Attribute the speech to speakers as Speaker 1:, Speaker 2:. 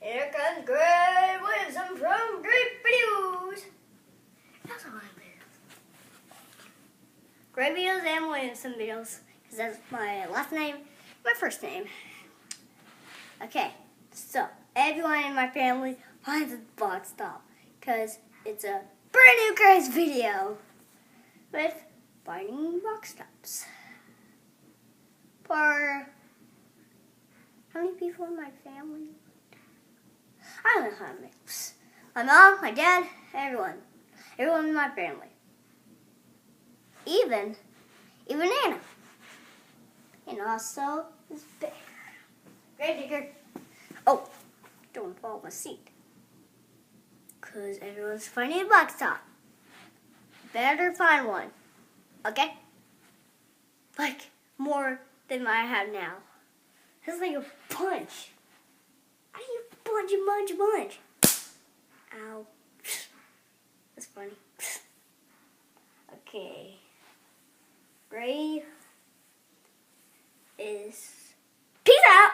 Speaker 1: Here comes Greg Williamson from Great Videos. That's all I live. Great Videos and Williamson Videos, because that's my last name, my first name. Okay, so everyone in my family finds a box top, because it's a brand new craze video with finding box tops. For how many people in my family? I don't know how many. My mom, my dad, everyone in my family. Even Anna. And also this bear. Grave digger. Oh, don't fall off my seat. Because everyone's finding a box top. Better find one. Okay? Like more than I have now. It's like a punch. How do you punch? Ow. That's funny. Okay. Gray is... Peace out!